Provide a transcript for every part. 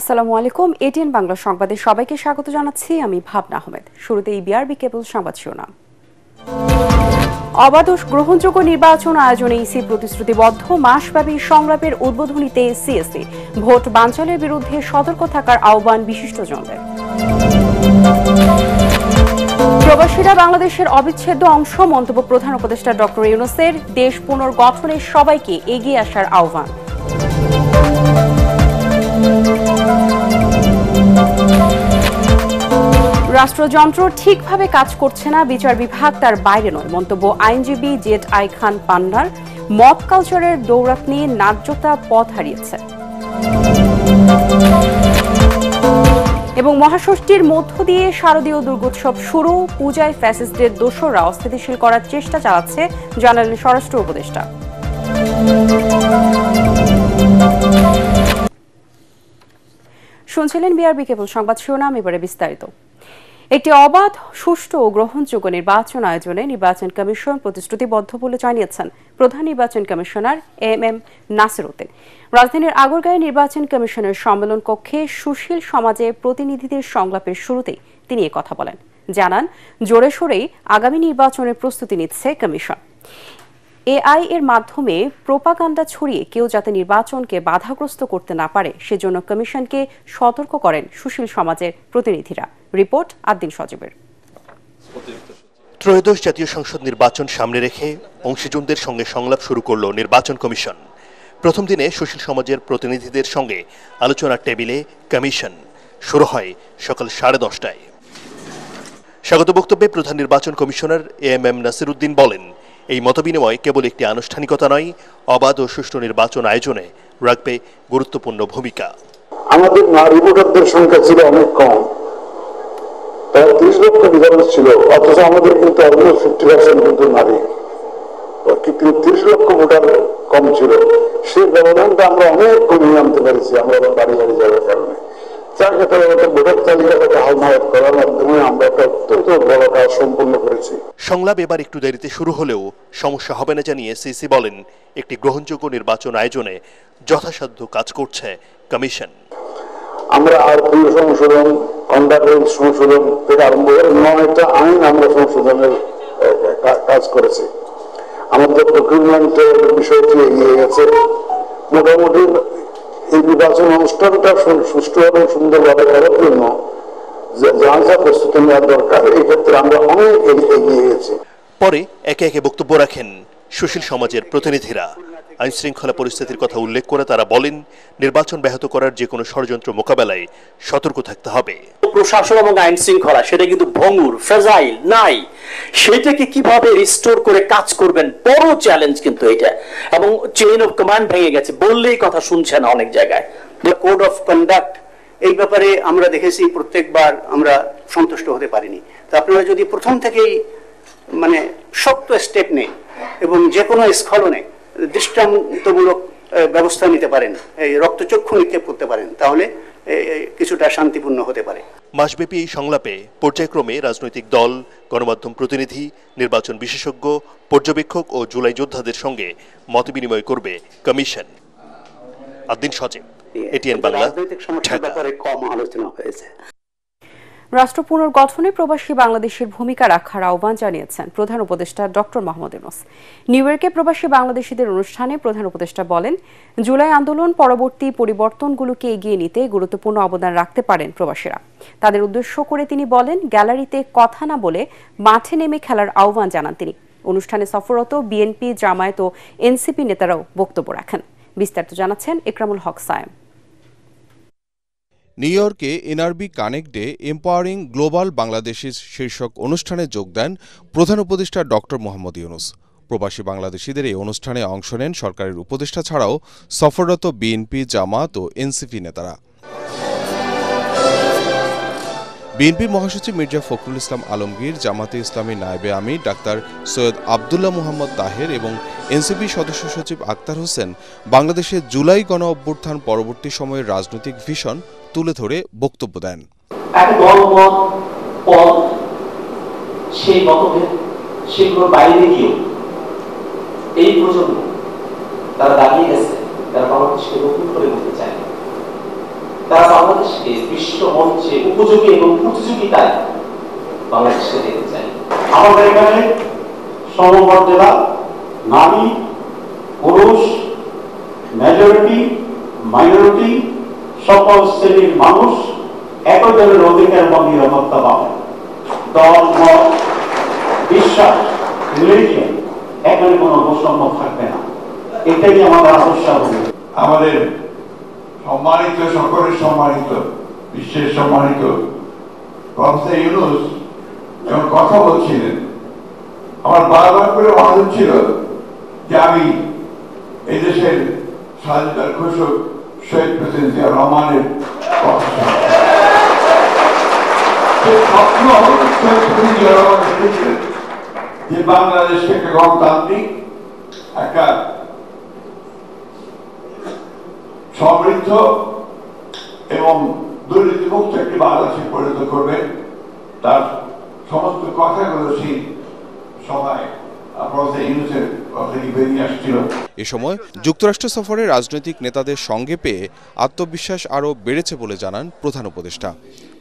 আসসালামু আলাইকুম। এটিএন বাংলা সংবাদে সবাইকে স্বাগত জানাচ্ছি। আমি ভাবনা আহমেদ। শুরুতেই বিআরবি কেবল সংবাদ শিরোনাম। অবাধ ও গ্রহণযোগ্য নির্বাচন আয়োজনে ইসি প্রতিশ্রুতিবদ্ধ। মাসব্যাপী সংলাপের উদ্বোধনীতে সিএসি। ভোট বানচালের বিরুদ্ধে সতর্ক থাকার আহ্বান বিশিষ্টজনদের। প্রবাসীরা বাংলাদেশের অবিচ্ছেদ্য অংশ। মন্তব্য প্রধান উপদেষ্টা ডক্টর ইউনূসের। দেশ পুনর্গঠনে সবাইকে এগিয়ে আসার আহ্বান। রাষ্ট্রযন্ত্র ঠিকভাবে কাজ করছে না, বিচার বিভাগ তার বাইরে নয়। মন্তব্য আইনজীবী জেড আই খান পান্নার। মব কালচারের দৌরাত নিয়ে ন্যায্যতা পথ হারিয়েছে। এবং মহাষষ্ঠীর মধ্য দিয়ে শারদীয় দুর্গোৎসব শুরু। পূজায় ফ্যাসিস্টদের দোসররা অস্থিতিশীল করার চেষ্টা চালাচ্ছে, জানালেন স্বরাষ্ট্র উপদেষ্টা। শুনছিলেন বিআরবি কেবল সংবাদ শিরোনাম, এবারে বিস্তারিত। একটি অবাধ, সুষ্ঠু ও গ্রহণযোগ্য নির্বাচন আয়োজনে নির্বাচন কমিশন প্রতিশ্রুতিবদ্ধ বলে জানিয়েছেন প্রধান নির্বাচন কমিশনার এম নাসির উদ্দিন। রাজধানীর আগরগাঁয়ে নির্বাচন কমিশনের সম্মেলন কক্ষে সুশীল সমাজে প্রতিনিধিদের সংলাপের শুরুতেই তিনি কথা বলেন। জানান, জোরে সোরেই আগামী নির্বাচনের প্রস্তুতি নিচ্ছে কমিশন। এআই এর মাধ্যমে প্রোপাগান্ডা ছড়িয়ে কেউ যাতে নির্বাচনকে বাধাগ্রস্ত করতে না পারে সেজন্য কমিশনকে সতর্ক করেন সুশীল সমাজের প্রতিনিধিরা। রিপোর্ট আদ্দিন সজীবের। ত্রয়োদশ জাতীয় সংসদ নির্বাচন সামনে রেখে অংশীজনদের সঙ্গে সংলাপ শুরু করল নির্বাচন কমিশন। প্রথম দিনে সুশীল সমাজের প্রতিনিধিদের সঙ্গে আলোচনার টেবিলে কমিশন শুরু হয় সকাল 10:30টায়। স্বাগত বক্তব্যে প্রধান নির্বাচন কমিশনার এম নাসির উদ্দিন বলেন, এই মতবিনিময় কেবল একটি আনুষ্ঠানিকতা নয়, অবাধ ও সুষ্ঠু নির্বাচন আয়োজনে রাখবে গুরুত্বপূর্ণ ভূমিকা। আমাদের নারী ভোটারদের সংখ্যা ছিল অনেক কম, 30 লক্ষ ডিফারেন্স ছিল, অথচ আমাদের কিন্তু অলমোস্ট 50% কিন্তু নারী, কিন্তু 30 লক্ষ ভোটার কম ছিল। সেই ব্যবধানটা আমরা অনেক কমিয়ে আনতে পেরেছি আমরা বাড়ি বাড়ি যাওয়ার কারণে। যার ক্ষেত্রে ভোটার তালিকাটাকে হালনাগাদ করার মাধ্যমে আমরা একটা অত্যন্ত বড় কাজ সম্পন্ন করেছি। সংলাপ এবার একটু দেরিতে শুরু হলেও সমস্যা হবে না জানিয়ে সিসি বলেন, একটি গ্রহণযোগ্য নির্বাচন আয়োজনে যথাসাধ্য কাজ করছে কমিশন। আমরা আইন সংশোধন, কন্ডাক্ট সংশোধন থেকে আরম্ভ করে 9টা আইন আমরা সংশোধনের কাজ করেছি। আমাদের প্রকিউরমেন্টের বিষয়টি এগিয়ে গেছে। মোটামুটি এই নির্বাচন অনুষ্ঠানটা সুষ্ঠু এবং সুন্দরভাবে করার জন্য যা যা প্রস্তুতি নেওয়ার দরকার, এই ক্ষেত্রে আমরা অনেক এগিয়ে গেছি। পরে একে একে বক্তব্য রাখেন সুশীল সমাজের প্রতিনিধিরা। আইন শৃঙ্খলা পরিস্থিতির কথা উল্লেখ করে তারা বলেন, নির্বাচন ব্যাহত করার যে কোনো ষড়যন্ত্র মোকাবেলায় সতর্ক থাকতে হবে। প্রশাসন এবং আইন শৃঙ্খলা সেটা কিন্তু ভঙ্গুর, ফ্রাজাইল নাই, সেটাকে কিভাবে রিস্টোর করে কাজ করবেন, বড় চ্যালেঞ্জ কিন্তু এটা। এবং চেইন অফ কমান্ড ভেঙে গেছে, বললেই কথা শুনছে না অনেক জায়গায়। দ্য কোড অফ কন্ডাক্ট, এই ব্যাপারে আমরা দেখেছি প্রত্যেকবার আমরা সন্তুষ্ট হতে পারিনি। তো আপনারা যদি প্রথম থেকেই মানে শক্ত স্টেপ নেই এবং যে কোনো স্খলনে দৃষ্টান্তমূলক ব্যবস্থা নিতে পারেন, এই রক্তচক্ষু নিক্ষেপ করতে পারেন, তাহলে কিছুটা শান্তিপূর্ণ হতে পারে। মাসব্যাপী এই সংলাপে পর্যায়ক্রমে রাজনৈতিক দল, গণমাধ্যম প্রতিনিধি, নির্বাচন বিশেষজ্ঞ, পর্যবেক্ষক ও জুলাই যোদ্ধাদের সঙ্গে মতবিনিময় করবে কমিশন। আদ্দিন সজীব, এটিএন বাংলা, ঢাকা। কম আলোচনা হয়েছে। রাষ্ট্র পুনর্গঠনে প্রবাসী বাংলাদেশের ভূমিকা রাখার আহ্বান জানিয়েছেন প্রধান উপদেষ্টা ডক্টর মোহাম্মদ ইউনূস। নিউ ইয়র্কে প্রবাসী বাংলাদেশিদের অনুষ্ঠানে প্রধান উপদেষ্টা বলেন, জুলাই আন্দোলন পরবর্তী পরিবর্তনগুলোকে এগিয়ে নিতে গুরুত্বপূর্ণ অবদান রাখতে পারেন প্রবাসীরা। তাদের উদ্দেশ্য করে তিনি বলেন, গ্যালারিতে কথা না বলে মাঠে নেমে খেলার আহ্বান জানান তিনি। অনুষ্ঠানে সফররত বিএনপি, জামায়াত ও এনসিপি নেতারাও বক্তব্য রাখেন। বিস্তারিত জানাচ্ছেন ইকরামুল হক সায়েম। নিউ ইয়র্কে NRB connect day empowering global বাংলাদেশিস শীর্ষক অনুষ্ঠানে যোগ দেন প্রধান উপদেষ্টা ডক্টর মোহাম্মদ ইউনূস। প্রবাসী বাংলাদেশিদের এই অনুষ্ঠানে অংশ নেন সরকারের উপদেষ্টা ছাড়াও সফররত বিএনপি, জামায়াত ও এনসিপি নেতারা। বিএনপির মহাসচিব মির্জা ফখরুল ইসলাম আলমগীর, জামাতে ইসলামী নায়েবে আমির ডাক্তার সৈয়দ আবদুল্লাহ মুহাম্মদ তাহের এবং এনসিপি সদস্য সচিব আক্তার হোসেন বাংলাদেশে জুলাই গণ অভ্যুত্থান পরবর্তী সময়ের রাজনৈতিক ভিশন তুলে ধরে বক্তব্য দেন। সেগুলোর বাইরে গিয়েও এই প্রজন্ম তারা দাঁড়িয়ে গেছে, তারা বাংলাদেশকে নতুন করে বলতে চায়। তারা বাংলাদেশকে বিশ্ব মঞ্চে উপযোগী এবং প্রতিযোগিতায় বাংলাদেশকে দেখতে চায়। আমাদের এখানে সমমর্যাদা, নারী পুরুষ, মেজরিটি মাইনরিটি সকল শ্রেণীর মানুষ একই ধরনের অধিকার এবং নিরাপত্তা পাবে। দল, মত, বিশ্বাস, রিলিজিয়ন এখানে কোনো বৈষম্য থাকবে না। এটাই আমাদের আদর্শ হবে। আমাদের সম্মানিত, সকলের সম্মানিত, বিশ্বের সম্মানিত প্রফেসর ইউনূস যখন কথা বলছিলেন, আমার বারবার করে মনে হচ্ছিল যে আমি এই দেশের স্বাধীনতার ঘোষক শহীদ প্রেসিডেন্ট জিয়া রহমানের কথা স্বপ্ন জিয়া রহমান দেখেছিলেন যে বাংলাদেশকে একটা গণতান্ত্রিক, একটা সমৃদ্ধ এবং দুর্নীতিমুক্ত একটি বাংলাদেশে পরিণত করবে। তার সমস্ত কথাগুলো সেই সভায় এ সময় যুক্তরাষ্ট্র সফরে রাজনৈতিক নেতাদের সঙ্গে পেয়ে আত্মবিশ্বাস আরও বেড়েছে বলে জানান প্রধান উপদেষ্টা।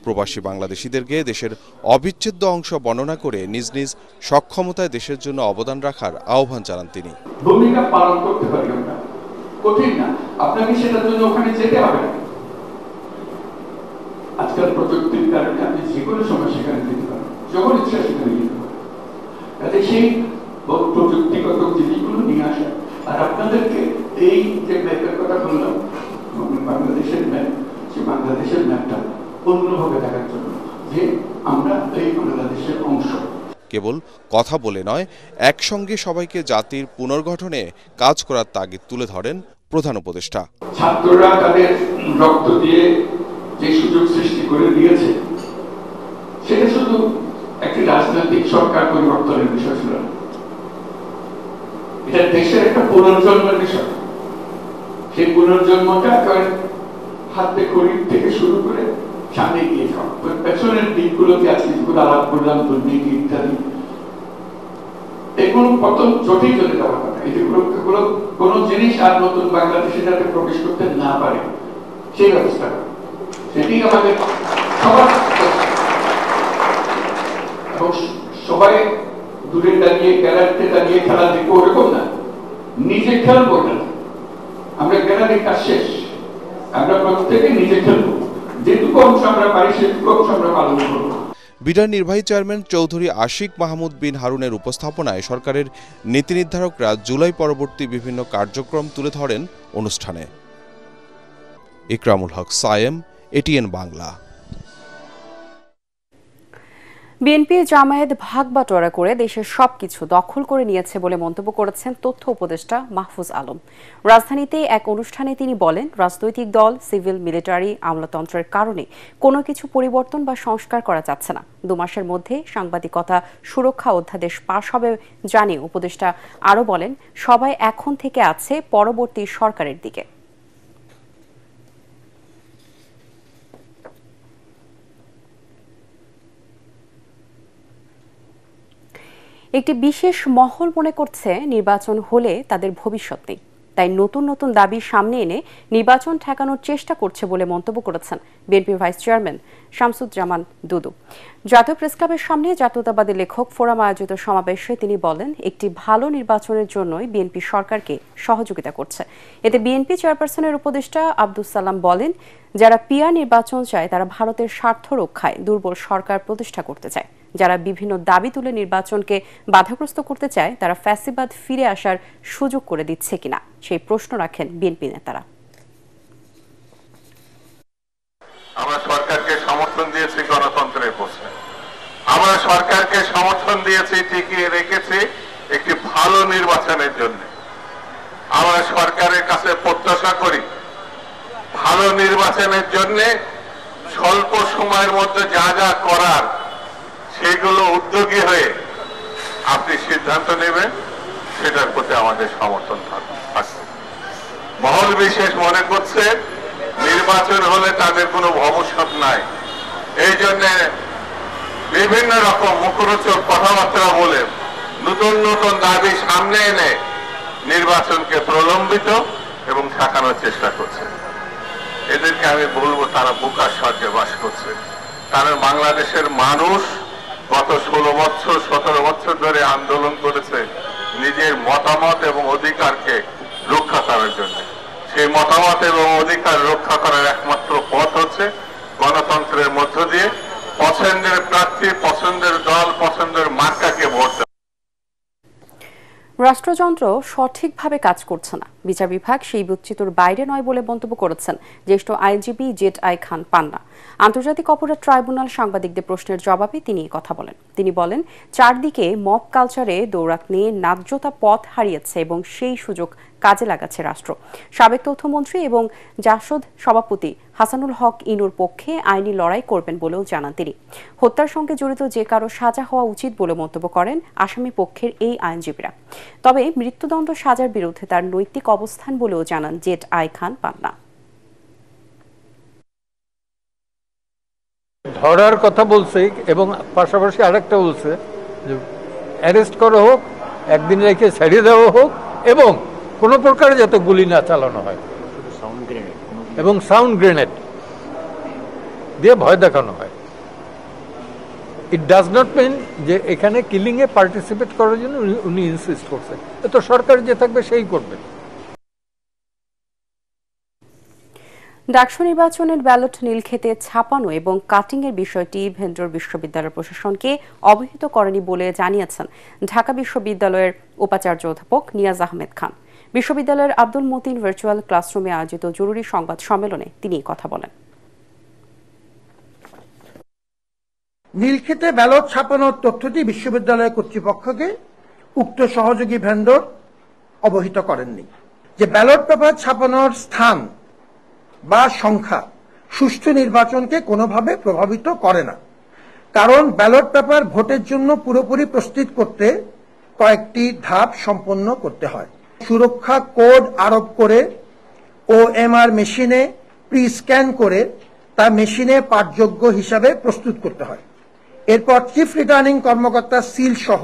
প্রবাসী বাংলাদেশিদেরকে দেশের অবিচ্ছেদ্য অংশ বর্ণনা করে নিজ নিজ সক্ষমতায় দেশের জন্য অবদান রাখার আহ্বান জানান তিনি। ভূমিকা পালন করতে পারি আমরা, কঠিন না, আপনাকে সেটার জন্য ওখানে যেতে হবে না। আজকাল প্রযুক্তির কারণে আপনি যে কোনো সময় সেখানে যেতে পারেন, যখন ইচ্ছা সেখানে যেতে পারেন। তাহলে সেই প্রযুক্তিগত জিনিসগুলো নিয়ে আসা, আর আপনাদেরকে এই যে ম্যাপের কথা বললাম, বাংলাদেশের ম্যাপ, সেই বাংলাদেশের ম্যাপটা অন্যভাবে দেখার জন্য যে আমরা এই বাংলাদেশের অংশ। কেবল কথা বলে নয়, একসঙ্গে সবাইকে জাতির পুনর্গঠনে কাজ করার তাগিদ তুলে ধরেন প্রধান উপদেষ্টা। ছাত্ররা তাদের রক্ত দিয়ে যে সুযোগ সৃষ্টি করে দিয়েছে, সেটা শুধু একটি রাজনৈতিক সরকার পরিবর্তনের বিষয় ছিল না, এটা দেশের একটা পুনর্জন্মের বিষয়। সেই পুনর্জন্মটা হাতে খড়ি থেকে শুরু করে সামনে গিয়ে যাওয়া, পেছনের দিকগুলোকে আজকে যেগুলো আলাপ করলাম, দুর্নীতি ইত্যাদি, এগুলো কত জটিল চলে যাওয়ার কথা। এগুলো কোনো জিনিস আর নতুন বাংলাদেশে যাতে প্রবেশ করতে না পারে সেই ব্যবস্থা, সেটি আমাদের সবার। এবং সবাই দূরে দাঁড়িয়ে, গ্যালারিতে দাঁড়িয়ে খেলা দেখবো ওরকম না, নিজে খেলবো না। আমরা গ্যালারির কাজ শেষ, আমরা প্রত্যেকে নিজে খেলবো, যেটুকু অংশ আমরা পারি সেটুকু অংশ আমরা পালন করবো। বিডার নির্বাহী চেয়ারম্যান চৌধুরী আশিক মাহমুদ বিন হারুনের উপস্থাপনায় সরকারের নীতি নির্ধারকরা জুলাই পরবর্তী বিভিন্ন কার্যক্রম তুলে ধরেন অনুষ্ঠানে। ইকরামুল হক সায়েম, এটিএন বাংলা। বিএনপি জামায়াত ভাগবাটোয়ারা করে দেশের সবকিছু দখল করে নিয়েছে বলে মন্তব্য করেছেন তথ্য উপদেষ্টা মাহফুজ আলম। রাজধানীতে এক অনুষ্ঠানে তিনি বলেন, রাজনৈতিক দল, সিভিল, মিলিটারি, আমলাতন্ত্রের কারণে কোনো কিছু পরিবর্তন বা সংস্কার করা যাচ্ছে না। 2 মাসের মধ্যে সাংবাদিকতা সুরক্ষা অধ্যাদেশ পাশ হবে জানিয়ে উপদেষ্টা আরও বলেন, সবাই এখন থেকে আছে পরবর্তী সরকারের দিকে। একটি বিশেষ মহল মনে করছে নির্বাচন হলে তাদের ভবিষ্যৎ নেই, তাই নতুন নতুন দাবি সামনে এনে নির্বাচন ঠেকানোর চেষ্টা করছে বলে মন্তব্য করেছেন বিএনপি ভাইস চেয়ারম্যান শামসুজ্জামান দুদু। জাতীয় প্রেসক্লাবের সামনে জাতীয়তাবাদী লেখক ফোরাম আয়োজিত সমাবেশে তিনি বলেন, একটি ভালো নির্বাচনের জন্যই বিএনপি সরকারকে সহযোগিতা করছে। এতে বিএনপি চেয়ারপারসনের উপদেষ্টা আব্দুস সালাম বলেন, যারা পিআর নির্বাচন চায় তারা ভারতের স্বার্থ রক্ষায় দুর্বল সরকার প্রতিষ্ঠা করতে চায়। যারা বিভিন্ন দাবি তুলে নির্বাচনকে বাধাগ্রস্ত করতে চায় তারা ফ্যাসিবাদ ফিরে আসার সুযোগ করে দিচ্ছে কিনা সেই প্রশ্ন রাখেন বিএনপি নেতারা। আমরা সরকারকে সমর্থন দিয়েছি গণতন্ত্রের প্রশ্নে, আমরা সরকারকে সমর্থন দিয়েছি, টিকিয়ে রেখেছি একটি ভালো নির্বাচনের জন্য। আমরা সরকারের কাছে প্রত্যাশা করি ভালো নির্বাচনের জন্য স্বল্প সময়ের মধ্যে যা যা করার সেগুলো উদ্যোগী হয়ে আপনি সিদ্ধান্ত নেবেন, সেটার প্রতি আমাদের সমর্থন আছে। মহল বিশেষ মনে করছে নির্বাচন হলে তাদের কোনো ভবিষ্যৎ নাই, এই জন্য বিভিন্ন রকম মুখরোচক কথাবার্তা বলে নতুন নতুন দাবি সামনে এনে নির্বাচনকে প্রলম্বিত এবং ঠেকানোর চেষ্টা করছে। এদেরকে আমি বলবো তারা বোকার স্বর্গে বাস করছে। কারণ বাংলাদেশের মানুষ গত 16 বছর 17 বছর ধরে আন্দোলন করেছে নিজের মতামত এবং অধিকারকে রক্ষা করার জন্য। সেই মতামত এবং অধিকার রক্ষা করার একমাত্র পথ হচ্ছে গণতন্ত্রের মধ্য দিয়ে পছন্দের প্রার্থী, পছন্দের দল, পছন্দের মার্কাকে ভোট দেওয়া। রাষ্ট্রযন্ত্র সঠিকভাবে কাজ করছে না, বিচার বিভাগ সেই বিচ্যুতির বাইরে নয় বলে মন্তব্য করেছেন জ্যেষ্ঠ আইনজীবী জেড.আই খান পান্না। আন্তর্জাতিক অপরাধ ট্রাইব্যুনাল সাংবাদিকদের প্রশ্নের জবাবে তিনি কথা বলেন। তিনি বলেন, চারদিকে মব কালচারে দৌরাত নিয়ে ন্যায্যতা পথ হারিয়েছে এবং সেই সুযোগ কাজে লাগাচ্ছে রাষ্ট্র। সাবেক তথ্যমন্ত্রী এবং জাসদ সভাপতি হাসানুল হক ইনুর পক্ষে আইনি লড়াই করবেন বলেও জানান তিনি। হত্যার সঙ্গে জড়িত যে কারো সাজা হওয়া উচিত বলে মন্তব্য করেন আসামি পক্ষের এই আইনজীবীরা। তবে মৃত্যুদণ্ড সাজার বিরুদ্ধে তার নৈতিক অবস্থান বলেও জানান জেড.আই খান পান্না। ধরার কথা বলছে এবং পাশাপাশি আরেকটা বলছে যে অ্যারেস্ট করা হোক, একদিন রেখে ছেড়ে দেওয়া হোক এবং কোনো প্রকার যাতে গুলি না চালানো হয় এবং সাউন্ড গ্রেনেড দিয়ে ভয় দেখানো হয়। ইট ডাজ নট মিন যে এখানে কিলিং এ পার্টিসিপেট করার জন্য উনি ইনসিস্ট করছে। তো সরকার যে থাকবে সেই করবে। ডাকসু নির্বাচনের ব্যালট নীলক্ষেতে ছাপানো এবং কাটিং এর বিষয়টি ভেন্ডর বিশ্ববিদ্যালয় প্রশাসনকে অবহিত করেনি বলে জানিয়েছেন ঢাকা বিশ্ববিদ্যালয়ের উপাচার্য অধ্যাপক নিয়াজ আহমেদ খান। বিশ্ববিদ্যালয়ের আব্দুল মতিন ভার্চুয়াল ক্লাসরুমে আয়োজিত জরুরি সংবাদ সম্মেলনে তিনি কথা বলেন। নীলক্ষেতে ব্যালট ছাপানোর তথ্যটি বিশ্ববিদ্যালয় কর্তৃপক্ষকে উক্ত সহযোগী ভেন্ডর অবহিত করেননি। যে ব্যালট পেপার ছাপানোর স্থান বা সংখ্যা সুষ্ঠু নির্বাচনকে কোনোভাবে প্রভাবিত করে না, কারণ ব্যালট পেপার ভোটের জন্য পুরোপুরি প্রস্তুত করতে কয়েকটি ধাপ সম্পন্ন করতে হয়। সুরক্ষা কোড আরোপ করে OMR মেশিনে প্রি স্ক্যান করে তা মেশিনে পাঠযোগ্য হিসাবে প্রস্তুত করতে হয়। এরপর চিফ রিটার্নিং কর্মকর্তা সিল সহ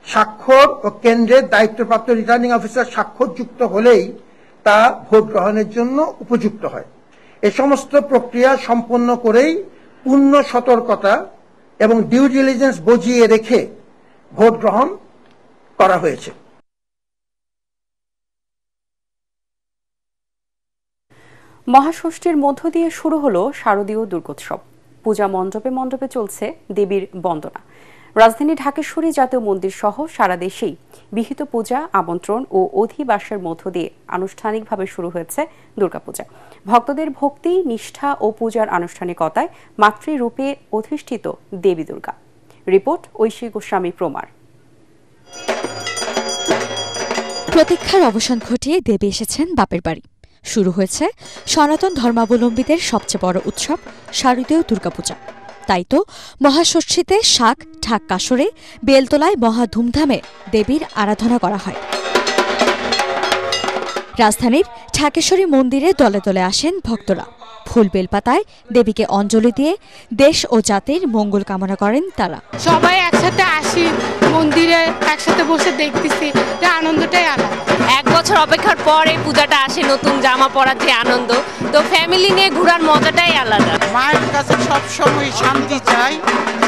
স্বাক্ষর ও কেন্দ্রের দায়িত্বপ্রাপ্ত রিটার্নিং অফিসার স্বাক্ষরযুক্ত হলেই তা ভোট গ্রহণের জন্য উপযুক্ত হয়। এ সমস্ত প্রক্রিয়া সম্পন্ন করেই পূর্ণ সতর্কতা এবং ডিউ ডিলিজেন্স বজিয়ে রেখে ভোট গ্রহণ করা হয়েছে। মহাষষ্ঠীর মধ্য দিয়ে শুরু হলো শারদীয় দুর্গোৎসব। পূজা মণ্ডপে মণ্ডপে চলছে দেবীর বন্দনা। রাজধানী ঢাকেশ্বরী জাতীয় মন্দির সহ সারা দেশেই বিহিত পূজা, আমন্ত্রণ ও অধিবাসের মধ্য দিয়ে আনুষ্ঠানিকভাবে শুরু হয়েছে দুর্গাপূজা। ভক্তদের ভক্তি, নিষ্ঠা ও পূজার আনুষ্ঠানিকতায় মাতৃরূপে অধিষ্ঠিত দেবী দুর্গা। রিপোর্ট ঐশী গোস্বামী প্রমার। প্রতীক্ষার অবসান ঘটিয়ে দেবী এসেছেন বাপের বাড়ি। শুরু হয়েছে সনাতন ধর্মাবলম্বীদের সবচেয়ে বড় উৎসব শারদীয় দুর্গাপূজা। তাই তো মহাষষ্ঠীতে শাক ঢাক কাসরে বেলতলায় মহা ধুমধামে দেবীর আরাধনা করা হয়। রাজধানীর ঢাকেশ্বরী মন্দিরে দলে দলে আসেন ভক্তরা। ফুল বেলপাতায় দেবীকে অঞ্জলি দিয়ে দেশ ও জাতির মঙ্গল কামনা করেন তারা। সবাই একসাথে আসি মন্দিরে, একসাথে বসে দেখতেছি, আনন্দটাই আলাদা। এক বছর অপেক্ষার পর এই পূজাটা আসে, নতুন জামা পরার যে আনন্দ, তো ফ্যামিলি নিয়ে ঘোরার মজাটাই আলাদা। মায়ের কাছে সবসময় শান্তি চাই,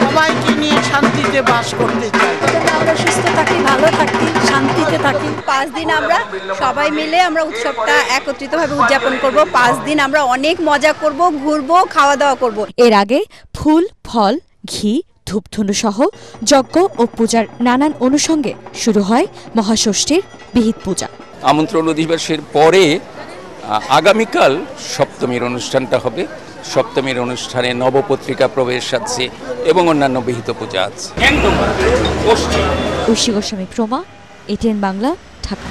সবাইকে নিয়ে শান্তিতে বাস করতে চাই। আমরা সুস্থ থাকি, ভালো থাকি, শান্তিতে থাকি। 5 দিন আমরা সবাই মিলে আমরা উৎসবটা একত্রিতভাবে উদযাপন করব। 5 দিন আমরা অনেক মজা করব, ঘুরবো, খাওয়া দাওয়া করব। এর আগে ফুল, ফল, ঘি, ধূপধুনো সহ যজ্ঞ ও পূজার নানান অনুষঙ্গে শুরু হয় মহাষষ্ঠীর বিহিত পূজা। আমন্ত্রণ অধিবাসের পরে আগামীকাল সপ্তমীর অনুষ্ঠানটা হবে। সপ্তমীর অনুষ্ঠানে নবপত্রিকা প্রবেশ আছে এবং অন্যান্য বিহিত পূজা আছে। ঐশী গোস্বামী প্রমা, ATN বাংলা, ঢাকা।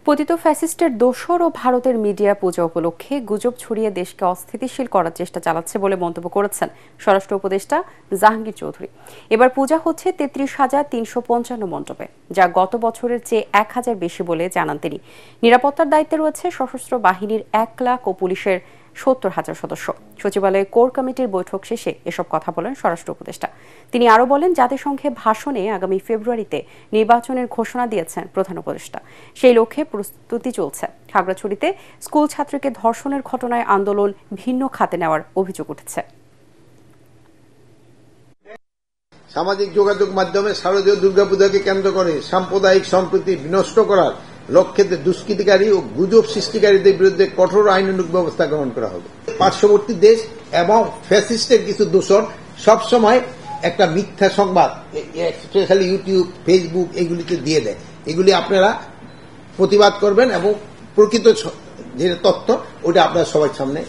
পতিত ফ্যাসিস্টের দোসর ও ভারতের মিডিয়া পূজা উপলক্ষে গুজব ছড়িয়ে দেশকে অস্থিতিশীল করার চেষ্টা চালাচ্ছে বলে মন্তব্য করেছেন স্বরাষ্ট্র উপদেষ্টা জাহাঙ্গীর চৌধুরী। এবার পূজা হচ্ছে 33,355 মণ্ডপে, যা গত বছরের চেয়ে 1,000 বেশি বলে জানান তিনি। নিরাপত্তার দায়িত্বে রয়েছে সশস্ত্র বাহিনীর 1 লাখ ও পুলিশের 70,000 সদস্য। সচিবালয়ে কোর কমিটির বৈঠক শেষে এসব কথা বলেন স্বরাষ্ট্র উপদেষ্টা। তিনি আরও বলেন, জাতিসংঘে ভাষণে আগামী ফেব্রুয়ারিতে নির্বাচনের ঘোষণা দিয়েছেন প্রধান উপদেষ্টা। সেই লক্ষ্যে প্রস্তুতি চলছে। খাগড়াছড়িতে স্কুল ছাত্রীকে ধর্ষণের ঘটনায় আন্দোলন ভিন্ন খাতে নেওয়ার অভিযোগ উঠেছে। সামাজিক যোগাযোগ মাধ্যমে শারদীয় দুর্গাপূজাকে কেন্দ্র করে সাম্প্রদায়িক সম্প্রীতি বিনষ্ট করার লক্ষ্যে দুষ্কৃতিকারী ও গুজব সৃষ্টিকারীদের বিরুদ্ধে কঠোর আইনানুগ ব্যবস্থা গ্রহণ করা হবে। পার্শ্ববর্তী দেশ এবং ফ্যাসিস্টের কিছু দূষণ সবসময় একটা মিথ্যা সংবাদ, স্পেশালি ইউটিউব, ফেসবুক এগুলিতে দিয়ে দেয়। এগুলি আপনারা প্রতিবাদ করবেন এবং প্রকৃত যে তথ্য ওটা আপনারা সবার সামনে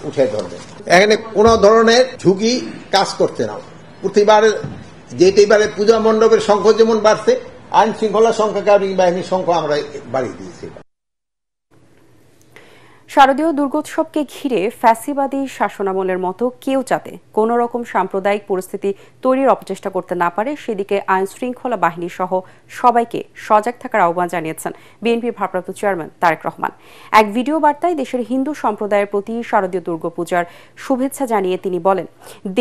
উঠে ধরবেন। এখানে কোন ধরনের ঝুঁকি কাজ করছে না। প্রতিবারের যেবারে পূজা মণ্ডপের সংখ্যা যেমন বাড়ছে, আইন শৃঙ্খলা সংখ্যাকারী বাহিনীর সংখ্যা আমরা বাড়িয়ে দিয়েছি। শারদীয় দুর্গোৎসবকে ঘিরে ফ্যাসিবাদী শাসনামলের মতো কেউ যাতে কোনো রকম সাম্প্রদায়িক পরিস্থিতি তৈরির অপচেষ্টা করতে না পারে সেদিকে আইন শৃঙ্খলা বাহিনী সহ সবাইকে সজাগ থাকার আহ্বান জানিয়েছেন বিএনপির ভারপ্রাপ্ত চেয়ারম্যান তারেক রহমান। এক ভিডিও বার্তায় দেশের হিন্দু সম্প্রদায়ের প্রতি শারদীয় দুর্গাপূজার শুভেচ্ছা জানিয়ে তিনি বলেন,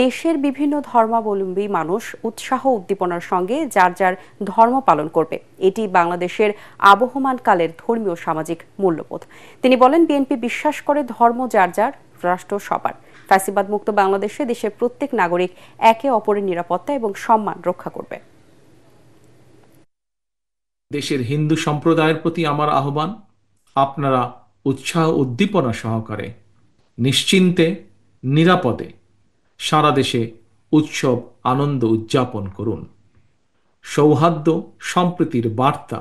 দেশের বিভিন্ন ধর্মাবলম্বী মানুষ উৎসাহ উদ্দীপনার সঙ্গে যার যার ধর্ম পালন করবে। এটি বাংলাদেশের আবহমান কালের ধর্মীয় সামাজিক মূল্যবোধ। তিনি বলেন, বিএনপি বিশ্বাস করে ধর্ম যার যার, রাষ্ট্র সবার। ফ্যাসিবাদ মুক্ত বাংলাদেশে দেশের প্রত্যেক নাগরিক একে অপরের নিরাপত্তা এবং সম্মান রক্ষা করবে। দেশের হিন্দু সম্প্রদায়ের প্রতি আমার আহ্বান, আপনারা উৎসাহ উদ্দীপনা সহকারে নিশ্চিন্তে নিরাপদে সারা দেশে উৎসব আনন্দ উদযাপন করুন। সৌহার্দ্য সম্প্রীতির বার্তা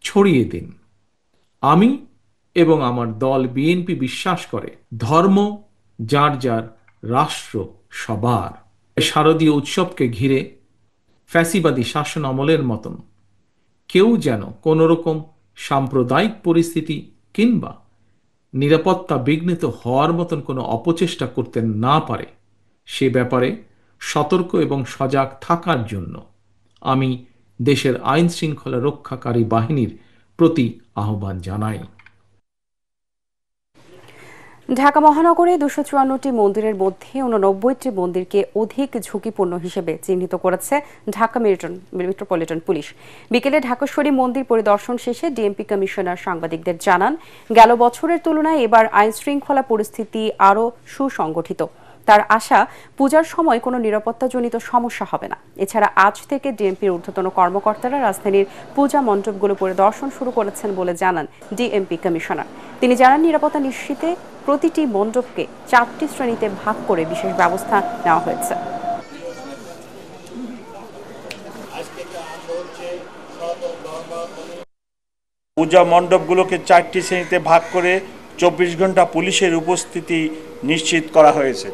ছড়িয়ে দিন। আমি এবং আমার দল বিএনপি বিশ্বাস করে ধর্ম যার যার, রাষ্ট্র সবার। শারদীয় উৎসবকে ঘিরে ফ্যাসিবাদী শাসন আমলের মতন কেউ যেন কোনোরকম সাম্প্রদায়িক পরিস্থিতি কিংবা নিরাপত্তা বিঘ্নিত হওয়ার মতন কোনো অপচেষ্টা করতে না পারে সে ব্যাপারে সতর্ক এবং সজাগ থাকার জন্য আমি দেশের আইন শৃঙ্খলা রক্ষাকারী বাহিনীর প্রতি আহ্বান জানাই। ঢাকা মহানগরে 254টি মন্দিরের মধ্যে 89টি মন্দিরকে অধিক ঝুঁকিপূর্ণ হিসেবে চিহ্নিত করেছে ঢাকা মেট্রোপলিটন পুলিশ। বিকেলে ঢাকেশ্বরী মন্দির পরিদর্শন শেষে ডিএমপি কমিশনার সাংবাদিকদের জানান, গেল বছরের তুলনায় এবার আইন শৃঙ্খলা পরিস্থিতি আরও সুসংগঠিত। তার আশা, পূজার সময় কোনো নিরাপত্তাজনিত সমস্যা হবে না। এছাড়া আজ থেকে ডিএমপির ঊর্ধ্বতন কর্মকর্তারা রাজধানীর পূজা মণ্ডপগুলো পরিদর্শন শুরু করেছেন বলে জানান ডিএমপি কমিশনার। তিনি জানান, নিরাপত্তা নিশ্চিতে প্রতিটি মণ্ডপকে 4টি শ্রেণীতে ভাগ করে বিশেষ ব্যবস্থা নেওয়া হয়েছে। পূজা মণ্ডপগুলোকে 4টি শ্রেণীতে ভাগ করে 24 ঘন্টা পুলিশের উপস্থিতি নিশ্চিত করা হয়েছে।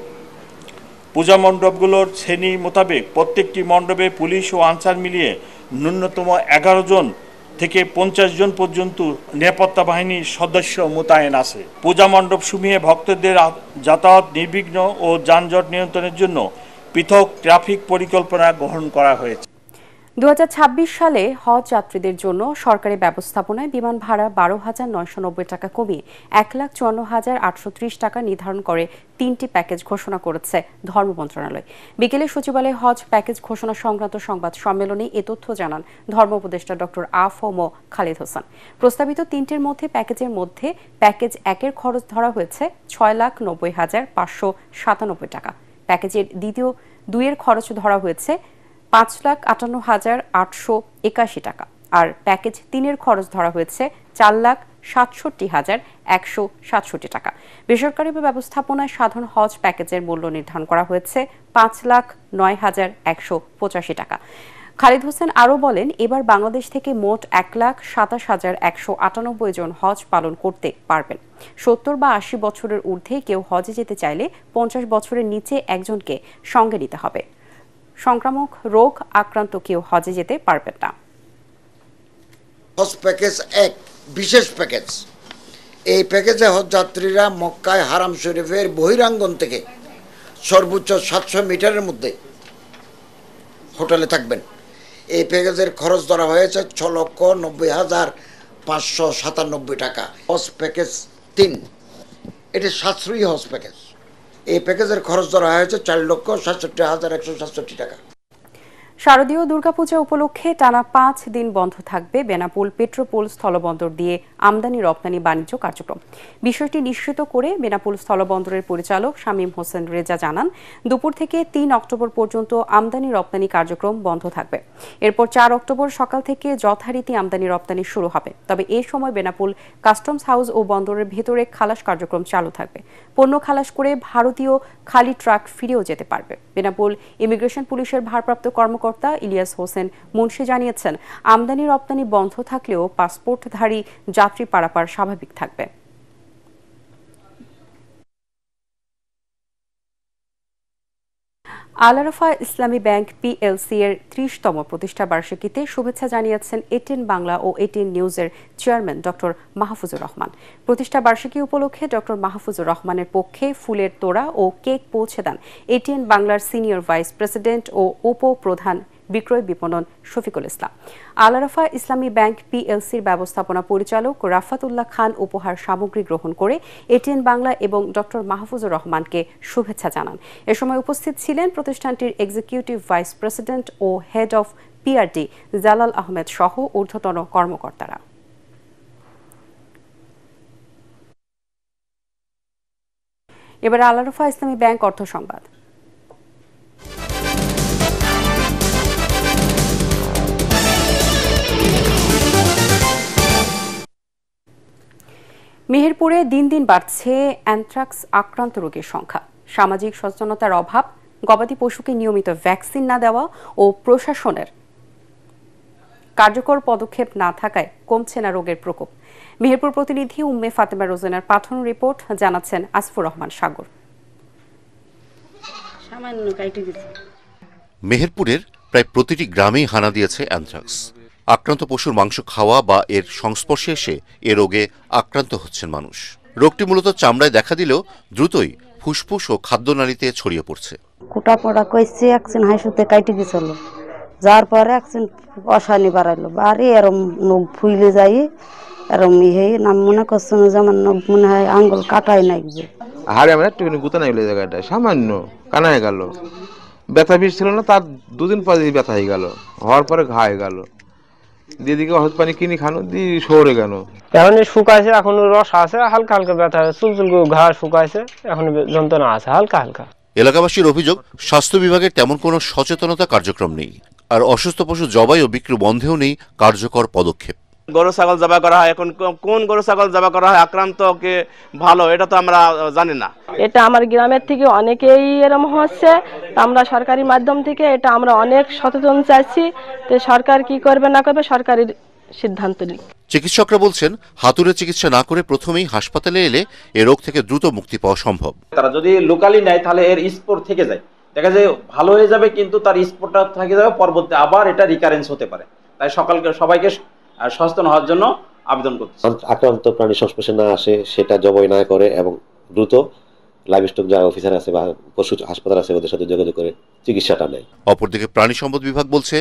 পূজা মণ্ডপগুলোর শ্রেণী মোতাবেক প্রত্যেকটি মণ্ডপে পুলিশ ও আনসার মিলিয়ে ন্যূনতম 11 জন থেকে 50 জন পর্যন্ত নিরাপত্তা বাহিনীর সদস্য মোতায়েন আছে। পূজা মণ্ডপ সমূহে ভক্তদের যাতায়াত নির্বিঘ্ন ও যানজট নিয়ন্ত্রণের জন্য পৃথক ট্রাফিক পরিকল্পনা গ্রহণ করা হয়েছে। 2026 সালে হজ যাত্রীদের জন্য সরকারি ব্যবস্থাপনায় বিমান ভাড়া 12,990 টাকা কমিয়ে 1,54,830 টাকা নির্ধারণ করে 3টি প্যাকেজ ঘোষণা করেছে ধর্ম মন্ত্রণালয়। বিকেলে সচিবালয়ে হজ প্যাকেজ ঘোষণা সংক্রান্ত সংবাদ সম্মেলনে এ তথ্য জানান ধর্ম উপদেষ্টা ডক্টর আ.ফ.ম. খালিদ হোসেন। প্রস্তাবিত 3টির মধ্যে প্যাকেজের মধ্যে প্যাকেজ 1-এর খরচ ধরা হয়েছে 6,90,597 টাকা। প্যাকেজের দ্বিতীয় 2-এর খরচ ধরা হয়েছে 5,58,881 টাকা। আর প্যাকেজ 3-এর খরচ ধরা হয়েছে 4,67,167 টাকা। বেসরকারি ব্যবস্থাপনায় সাধারণ হজ প্যাকেজের মূল্য নির্ধারণ করা হয়েছে 5,09,185 টাকা। খালিদ হোসেন আরও বলেন, এবার বাংলাদেশ থেকে মোট 1,27,198 জন হজ পালন করতে পারবেন। 70 বা 80 বছরের ঊর্ধ্বে কেউ হজে যেতে চাইলে 50 বছরের নিচে একজনকে সঙ্গে নিতে হবে। সংক্রামক রোগ আক্রান্ত কেউ হজে যেতে পারবেন না। হজ প্যাকেজ 1 বিশেষ প্যাকেজ। এই প্যাকেজে হজ যাত্রীরা মক্কায় হারাম শরীফের বহিরাঙ্গন থেকে সর্বোচ্চ 700 মিটারের মধ্যে হোটেলে থাকবেন। এই প্যাকেজের খরচ ধরা হয়েছে 6,90,597 টাকা। হজ প্যাকেজ 3 এটি সাশ্রয়ী হাউস প্যাকেজ। এই প্যাকেজের খরচ ধরা হয়েছে 4,67,167 টাকা। শারদীয় দুর্গাপূজা উপলক্ষে টানা 5 দিন বন্ধ থাকবে বেনাপোল পেট্রোপোল স্থলবন্দর দিয়ে আমদানি রপ্তানি বাণিজ্য কার্যক্রম। বিষয়টি নিশ্চিত করে বেনাপোল স্থলবন্দরের পরিচালক শামীম হোসেন রেজা জানান, দুপুর থেকে 3 অক্টোবর পর্যন্ত আমদানি রপ্তানি কার্যক্রম বন্ধ থাকবে। এরপর 4 অক্টোবর সকাল থেকে যথারীতি আমদানি রপ্তানি শুরু হবে। তবে এই সময় বেনাপোল কাস্টমস হাউস ও বন্দরের ভেতরে খালাস কার্যক্রম চালু থাকবে। পণ্য খালাস করে ভারতীয় খালি ট্রাক ফিরেও যেতে পারবে। বেনাপোল ইমিগ্রেশন পুলিশের ভারপ্রাপ্ত কর্মকর্তা ইলিয়াস হোসেন মুন্সি জানিয়েছেন, আমদানি রপ্তানি বন্ধ থাকলেও পাসপোর্টধারী যাত্রী পারাপার স্বাভাবিক থাকবে। আল আরাফা ইসলামী ব্যাংক পিএলসি এর 30তম প্রতিষ্ঠা বার্ষিকীতে শুভেচ্ছা জানিয়েছেন এটিএন বাংলা ও এটিএন নিউজের চেয়ারম্যান ডক্টর মাহফুজুর রহমান। প্রতিষ্ঠা বার্ষিকী উপলক্ষে ডক্টর মাহফুজুর রহমানের পক্ষে ফুলের তোড়া ও কেক পৌঁছে দেন এটিএন বাংলার সিনিয়র ভাইস প্রেসিডেন্ট ও উপপ্রধান বিক্রয় বিপণন শফিকুল ইসলাম। আল আরাফা ইসলামী ব্যাংক পিএলসির ব্যবস্থাপনা পরিচালক রাফাতুল্লাহ খান উপহার সামগ্রী গ্রহণ করে এটিএন বাংলা এবং ডক্টর মাহফুজুর রহমানকে শুভেচ্ছা জানান। এ সময় উপস্থিত ছিলেন প্রতিষ্ঠানটির এক্সিকিউটিভ ভাইস প্রেসিডেন্ট ও head of PRD Jalal Ahmed সহ ঊর্ধ্বতন কর্মকর্তারা। এবার আল আরাফা ইসলামী ব্যাংক অর্থ সংবাদ। মেহেরপুরে দিন দিন বাড়ছে অ্যানথ্রাক্স আক্রান্ত রোগীর সংখ্যা। সামাজিক সচেতনতার অভাব, গবাদি পশুকে নিয়মিত ভ্যাকসিন না দেওয়া ও প্রশাসনের কার্যকর পদক্ষেপ না থাকায় কমছে না রোগের প্রকোপ। মেহেরপুর প্রতিনিধি উম্মে ফাতেমা রোজেনার পাঠানো রিপোর্ট জানাচ্ছেন আসফুর রহমান সাগর। মেহেরপুরের প্রায় প্রতিটি গ্রামেই হানা দিয়েছে অ্যানথ্রাক্স। আক্রান্ত পশুর মাংস খাওয়া বা এর সংস্পর্শে এসে এ রোগে আক্রান্ত হচ্ছেন মানুষ। রোগটি মূলত চামড়ায় দেখা দিলেও দ্রুতই ফুসফুস ও খাদ্যনালীতে ছড়িয়ে পড়ছে। কোটা পড়া কইছে একদিন হাসুতে কাটি গেছিল, যার পরে একদিন অশানি বাড়াইলো, বাড়ি এরম নখ ফুইলে যাই এরম ইহে নাম মনে করছে যেমন নখ মনে হয় আঙ্গুল কাটাই নাই যে হাড়ে আমার একটু গুতা নাই জায়গাটা সামান্য কানা হয়ে গেল, ব্যথা বেশি ছিল না, তার 2 দিন পরে ব্যথা হয়ে গেল, হওয়ার পরে ঘা হয়ে গেল, দিদিকে ওষুধ পানি কিনে খানো দি সরে গেল। এখন শুকাইছে, এখন রস আছে, হালকা হালকা ব্যথা, চুলচুল ঘা শুকাইছে, এখন যন্ত্রণা আছে হালকা হালকা। এলাকাবাসীর অভিযোগ, স্বাস্থ্য বিভাগের তেমন কোনো সচেতনতা কার্যক্রম নেই, আর অসুস্থ পশু জবাই ও বিক্রি বন্ধেও নেই কার্যকর পদক্ষেপ। গরু ছাগল জবাই করা হয়, এখন কোন গরু ছাগল জবাই করা হয় আক্রান্তকে ভালো এটা তো আমরা জানি না। এটা আমার গ্রামের থেকে অনেকেই এরকম হচ্ছে, আমরা সরকারি মাধ্যম থেকে এটা আমরা অনেক সচেতন চাইছি, তো সরকার কি করবে না করবে সরকারি সিদ্ধান্ত নিক। চিকিৎসকরা বলছেন, হাতুড়ে চিকিৎসা না করে প্রথমেই হাসপাতালে এলে এ রোগ থেকে দ্রুত মুক্তি পাওয়া সম্ভব। তারা যদি লোকালি নেয় তাহলে এর স্পোর থেকে যায়, দেখা যায় ভালো হয়ে যাবে, কিন্তু তার স্পোরটা থেকে যাবে, পরবর্তী আবার এটা রিকারেন্স হতে পারে। তাই সবাইকে সচেতন হওয়ার জন্য আবেদন করতে। আক্রান্ত প্রাণী সংস্পর্শে না আসে, সেটা জবাই না করে এবং দ্রুত লাইভ স্টক যারা অফিসার আছে বা পশু হাসপাতাল আছে ওদের সাথে যোগাযোগ করে চিকিৎসাটা নেয়। অপরদিকে প্রাণী সম্পদ বিভাগ বলছে,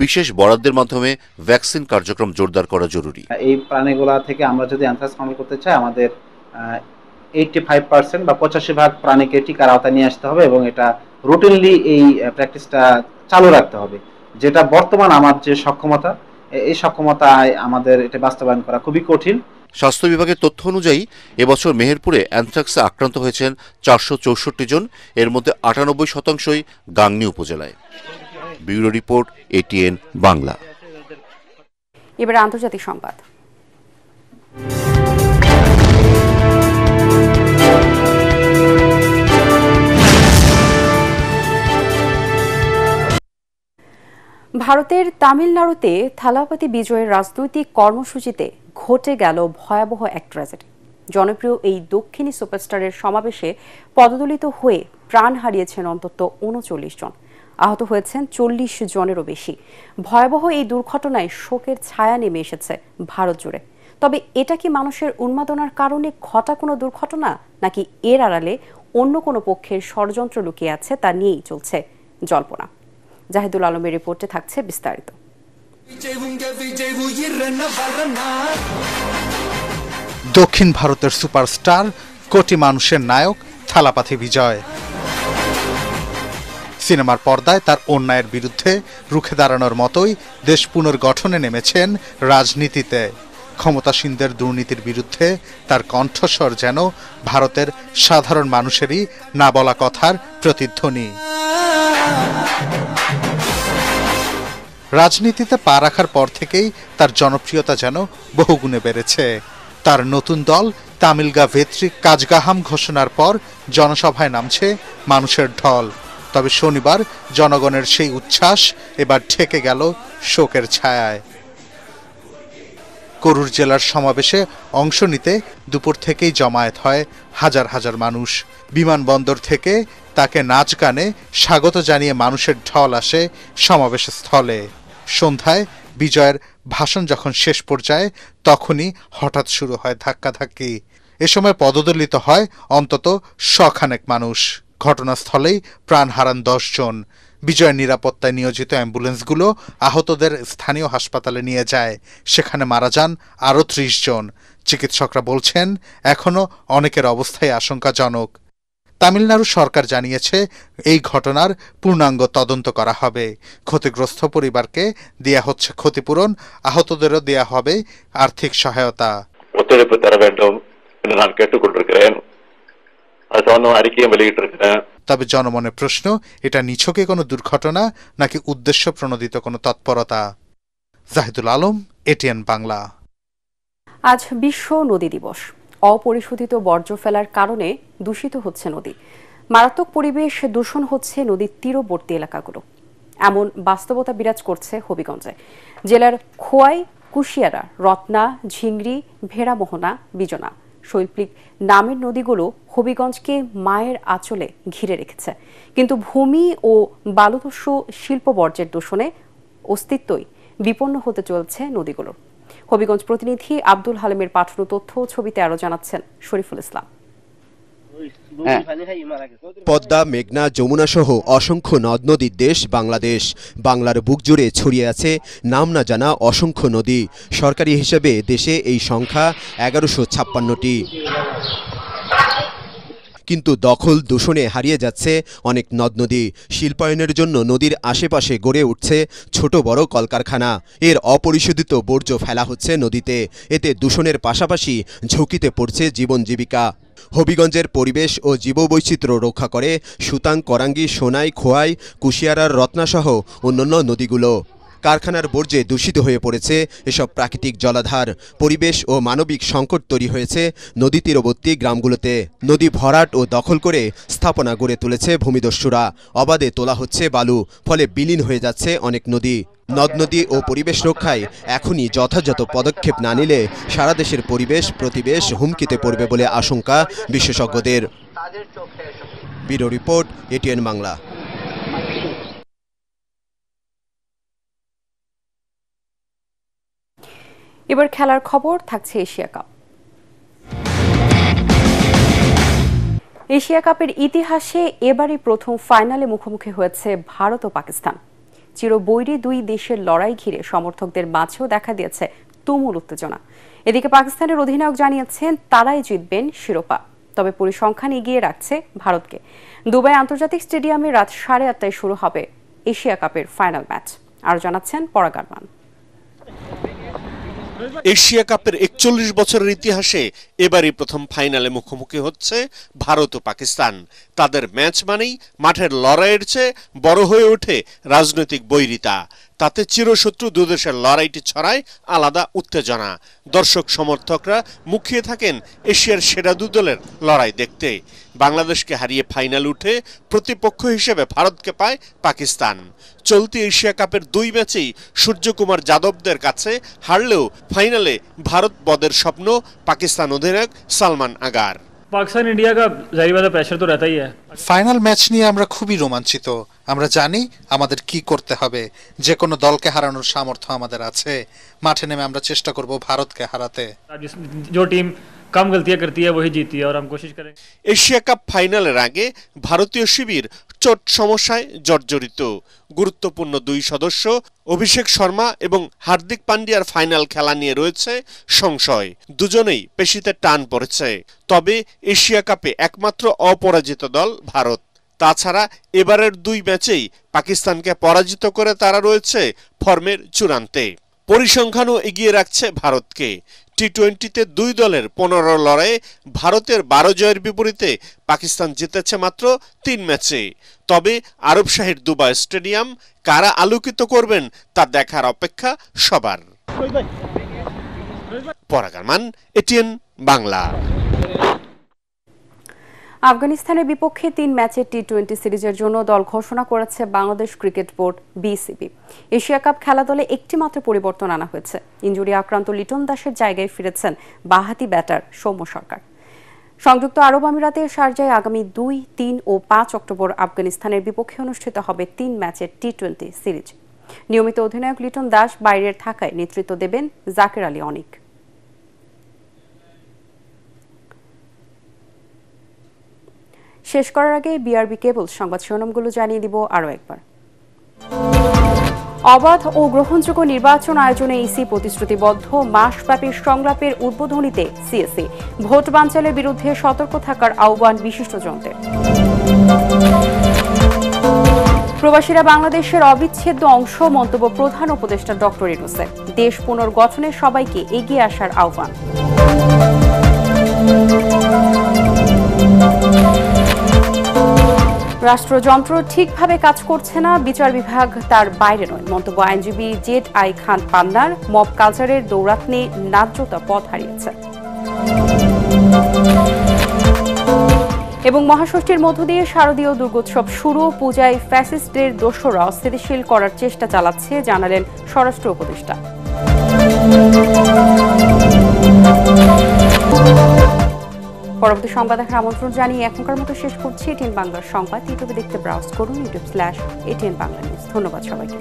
বিশেষ বরাদ্দের মাধ্যমে ভ্যাকসিন কার্যক্রম জোরদার করা জরুরি। এই প্রাণীগুলা থেকে আমরা যদি অ্যানথ্রাক্স কন্ট্রোল করতে চাই, আমাদের 85% বা 85% প্রাণীকে টিকার আওতায় নিয়ে আসতে হবে এবং এটা রুটিনলি এই প্র্যাকটিসটা চালু রাখতে হবে, যেটা বর্তমান আমার যে সক্ষমতা, এই সক্ষমতায় আমাদের এটা বাস্তবায়ন করা খুবই কঠিন। স্বাস্থ্য বিভাগের তথ্য অনুযায়ী এবছর মেহেরপুরে অ্যানথ্রাক্সে আক্রান্ত হয়েছেন 464 জন, এর মধ্যে 98%ই গাংনী উপজেলায়। Bureau report, ATN Bangla. এবার আন্তর্জাতিক সংবাদ। ভারতের তামিলনাড়ুতে থালাপতি বিজয়ের রাজনৈতিক কর্মসূচিতে ঘটে গেল ভয়াবহ এক ট্র্যাজেডি। জনপ্রিয় এই দক্ষিণী সুপারস্টারের সমাবেশে পদদলিত হয়ে প্রাণ হারিয়েছেন অন্তত 39 জন, আহত হয়েছেন 40 জনেরও বেশি। ভয়াবহ এই দুর্ঘটনায় শোকের ছায়া নেমে এসেছে ভারত জুড়ে। তবে এটা কি মানুষের উন্মাদনার কারণে ঘটা কোনো দুর্ঘটনা, নাকি এর আড়ালে অন্য কোনো পক্ষের ষড়যন্ত্র লুকিয়ে আছে তা নিয়েই চলছে জল্পনা। জাহিদুল আলমের রিপোর্টে থাকছে বিস্তারিত। দক্ষিণ ভারতের সুপারস্টার কোটি মানুষের নায়ক থালাপাথি বিজয়। সিনেমার পর্দায় তার অন্যায়ের বিরুদ্ধে রুখে দাঁড়ানোর মতোই দেশ পুনর্গঠনে নেমেছেন রাজনীতিতে। ক্ষমতাসীনদের দুর্নীতির বিরুদ্ধে তার কণ্ঠস্বর যেন ভারতের সাধারণ মানুষেরই না বলা কথার প্রতিধ্বনি। রাজনীতিতে পা রাখার পর থেকেই তার জনপ্রিয়তা যেন বহুগুণে বেড়েছে। তার নতুন দল তামিলগা ভেত্রী কাজগাহাম ঘোষণার পর জনসভায় নামছে মানুষের ঢল। তবে শনিবার জনগণের সেই উচ্ছ্বাস এবার ঠেকে গেল শোকের ছায়ায়। করুর জেলার সমাবেশে অংশ নিতে দুপুর থেকেই জমায়েত হয় হাজার হাজার মানুষ। বিমানবন্দর থেকে তাকে নাচ গানে স্বাগত জানিয়ে মানুষের ঢল আসে সমাবেশ স্থলে। সন্ধ্যায় বিজয়ের ভাষণ যখন শেষ পর্যায়ে তখনই হঠাৎ শুরু হয় ধাক্কাধাক্কি। এ সময় পদদলিত হয় অন্তত 100 খানেক মানুষ। ঘটনাস্থলেই প্রাণ হারান 10 জন। বিজয়ের নিরাপত্তায় নিয়োজিত অ্যাম্বুলেন্সগুলো আহতদের স্থানীয় হাসপাতালে নিয়ে যায়। সেখানে মারা যান আরও 30 জন। চিকিৎসকরা বলছেন এখনও অনেকের অবস্থাই আশঙ্কাজনক। তামিলনাড়ু সরকার জানিয়েছে এই ঘটনার পূর্ণাঙ্গ তদন্ত করা হবে। ক্ষতিগ্রস্ত পরিবারকে দেয়া হচ্ছে ক্ষতিপূরণ, আহতদেরও দেয়া হবে আর্থিক সহায়তা। তবে জনমনে প্রশ্ন, এটা নিছকে কোনো দুর্ঘটনা নাকি উদ্দেশ্য প্রণোদিত কোনো তৎপরতা? জাহিদুল আলম, এটিএন বাংলা। আজ বিশ্ব নদী দিবস। অপরিশোধিত বর্জ্য ফেলার কারণে দূষিত হচ্ছে নদী। মারাত্মক পরিবেশ দূষণ হচ্ছে নদীর তীরবর্তী এলাকাগুলো। এমন বাস্তবতা বিরাজ করছে হবিগঞ্জে। জেলার খোয়াই, কুশিয়ারা, রত্না, ঝিংরি, ভেড়ামোহনা, বিজনা, শৈল্পিক নামের নদীগুলো হবিগঞ্জকে মায়ের আঁচলে ঘিরে রেখেছে। কিন্তু ভূমি ও বালুদস্যু শিল্প বর্জ্যের দূষণে অস্তিত্বই বিপন্ন হতে চলছে নদীগুলোর। হবিগঞ্জ প্রতিনিধি আব্দুল হালিমের পাঠানো তথ্য ছবিতে আরো জানাচ্ছেন শরীফুল ইসলাম। পদ্মা, মেঘনা, যমুনা সহ অসংখ্য নদ নদীর দেশ বাংলাদেশ। বাংলার বুক জুড়ে ছড়িয়ে আছে নাম না জানা অসংখ্য নদী। সরকারি হিসেবে দেশে এই সংখ্যা 1156টি। কিন্তু দখল দূষণে হারিয়ে যাচ্ছে অনেক নদ নদী। শিল্পায়নের জন্য নদীর আশেপাশে গড়ে উঠছে ছোট বড় কলকারখানা। এর অপরিশোধিত বর্জ্য ফেলা হচ্ছে নদীতে। এতে দূষণের পাশাপাশি ঝুঁকিতে পড়ছে জীবন জীবিকা। হবিগঞ্জের পরিবেশ ও জীববৈচিত্র্য রক্ষা করে সুতাং, করাঙ্গি, সোনাই, খোয়াই, কুশিয়ারার রত্নাসহ অন্যান্য নদীগুলো। কারখানার বর্জ্যে দূষিত হয়ে পড়েছে এসব প্রাকৃতিক জলাধার। পরিবেশ ও মানবিক সংকট তৈরি হয়েছে নদী তীরবর্তী গ্রামগুলোতে। নদী ভরাট ও দখল করে স্থাপনা গড়ে তুলেছে ভূমিদস্যুরা। অবাধে তোলা হচ্ছে বালু, ফলে বিলীন হয়ে যাচ্ছে অনেক নদী। নদ নদী ও পরিবেশ রক্ষায় এখনই যথাযথ পদক্ষেপ না নিলে সারা দেশের পরিবেশ প্রতিবেশ হুমকিতে পড়বে বলে আশঙ্কা বিশেষজ্ঞদের। Bureau report, ATN Bangla. এবার খেলার খবর থাকছে এশিয়া কাপ। এশিয়া কাপের ইতিহাসে এবারই প্রথম ফাইনালে মুখোমুখি হয়েছে ভারত ও পাকিস্তান। চিরবৈরী দুই দেশের লড়াই ঘিরে সমর্থকদের মাঝেও দেখা দিয়েছে তুমুল উত্তেজনা। এদিকে পাকিস্তানের অধিনায়ক জানিয়েছেন তারাই জিতবেন শিরোপা, তবে পরিসংখ্যান এগিয়ে রাখছে ভারতকে। দুবাই আন্তর্জাতিক স্টেডিয়ামে রাত 8:30টায় শুরু হবে এশিয়া কাপের ফাইনাল ম্যাচ। আর জানাচ্ছেন পরাগ আরমান। এশিয়া কাপের 41 বছরের ইতিহাসে এবারই প্রথম ফাইনালে মুখোমুখি হচ্ছে ভারত ও পাকিস্তান। তাদের ম্যাচ মানেই মাঠের লড়াইয়ের চেয়ে বড় হয়ে ওঠে রাজনৈতিক বৈরিতা। তাতে চিরশত্রু দুদেশের লড়াইটি ছড়ায় আলাদা উত্তেজনা। দর্শক সমর্থকরা মুখিয়ে থাকেন এশিয়ার সেরা দু দলের লড়াই দেখতে। বাংলাদেশকে হারিয়ে ফাইনাল উঠে প্রতিপক্ষ হিসেবে ভারতকে পায় পাকিস্তান। চলতি এশিয়া কাপের 2 ম্যাচেই সূর্যকুমার যাদবদের কাছে হারলেও ফাইনালে ভারত বদের স্বপ্ন পাকিস্তান অধিনায়ক সালমান আগার। পাকিস্তান ইন্ডিয়া কা জাহির বাত প্রেসার তো রহতা হি হ্যায়। ফাইনাল ম্যাচ নিয়ে আমরা খুবই রোমাঞ্চিত। আমরা জানি আমাদের কি করতে হবে। যে কোনো দলকে হারানোর সামর্থ্য আমাদের আছে। মাঠে নেমে আমরা চেষ্টা করব ভারতকে হারাতে। जो टीम कम गलतियां करती है वही जीती है और हम कोशिश करेंगे। এশিয়া কাপ ফাইনালের আগে ভারতীয় শিবির চোট সমস্যায় জর্জরিত। গুরুত্বপূর্ণ দুই সদস্য অভিষেক শর্মা এবং হার্দিক পান্ডিয়ার ফাইনাল খেলা নিয়ে রয়েছে সংশয়। দুজনেই পেশিতে টান পড়েছে। তবে এশিয়া কাপে একমাত্র অপরাজিত দল ভারত। তাছাড়া এবারের দুই ম্যাচেই পাকিস্তানকে পরাজিত করে তারা রয়েছে ফর্মের চূড়ান্তে। পরিসংখ্যানও এগিয়ে রাখছে ভারতকে। টি-20তে দুই দলের 15 লড়াইয়ে ভারতের 12 জয়ের বিপরীতে পাকিস্তান জিতেছে মাত্র 3 ম্যাচে। তবে আরব শাহীর দুবাই স্টেডিয়াম কারা আলোকিত করবেন তা দেখার অপেক্ষা সবার। পরাগ আরমান, এটিএন বাংলা। আফগানিস্তানের বিপক্ষে 3 ম্যাচের টি-20 সিরিজের জন্য দল ঘোষণা করেছে Bangladesh cricket board BCB. Asia cup খেলা দলে একটি মাত্র পরিবর্তন আনা হয়েছে। ইনজুরি আক্রান্ত লিটন দাসের জায়গায় ফিরেছেন বাঁহাতি ব্যাটার সৌম্য সরকার। সংযুক্ত আরব আমিরাতে শারজায় আগামী 2, 3 ও 5 অক্টোবর আফগানিস্তানের বিপক্ষে অনুষ্ঠিত হবে 3 ম্যাচের টি-20 সিরিজ। নিয়মিত অধিনায়ক লিটন দাস বাইরের থাকায় নেতৃত্ব দেবেন জাকের আলী অনিক। শেষ করার আগে বিআরবি কেবল সংবাদ শিরোনামগুলো জানিয়ে দিব আরও একবার। অবাধ ও গ্রহণযোগ্য নির্বাচন আয়োজনে ইসি প্রতিশ্রুতিবদ্ধ। মাসব্যাপী সংলাপের উদ্বোধনীতে সিএসি। ভোট বানচালের বিরুদ্ধে সতর্ক থাকার আহ্বান বিশিষ্টজনদের। প্রবাসীরা বাংলাদেশের অবিচ্ছেদ্য অংশ, মন্তব্য প্রধান উপদেষ্টা ডক্টর ইউনূসের। দেশ পুনর্গঠনে সবাইকে এগিয়ে আসার আহ্বান। রাষ্ট্রযন্ত্র ঠিকভাবে কাজ করছে না, বিচার বিভাগ তার বাইরে নয়, মন্তব্য আইনজীবী জেড আই খান পান্নার। মব কালচারের দৌরাত্ম্যে ন্যায্যতা পথ হারিয়েছে। এবং মহাষষ্ঠীর মধ্য দিয়ে শারদীয় দুর্গোৎসব শুরু। পূজায় ফ্যাসিস্টদের দোসররা অস্থিতিশীল করার চেষ্টা চালাচ্ছে, জানালেন স্বরাষ্ট্র উপদেষ্টা। পরবর্তী সংবাদ দেখার আমন্ত্রণ জানিয়ে এখনকার মতো শেষ করছি এটিএন বাংলার সংবাদ। ইউটিউবে দেখতে ব্রাউজ করুন youtube/ATN বাংলা নিউজ। ধন্যবাদ সবাইকে।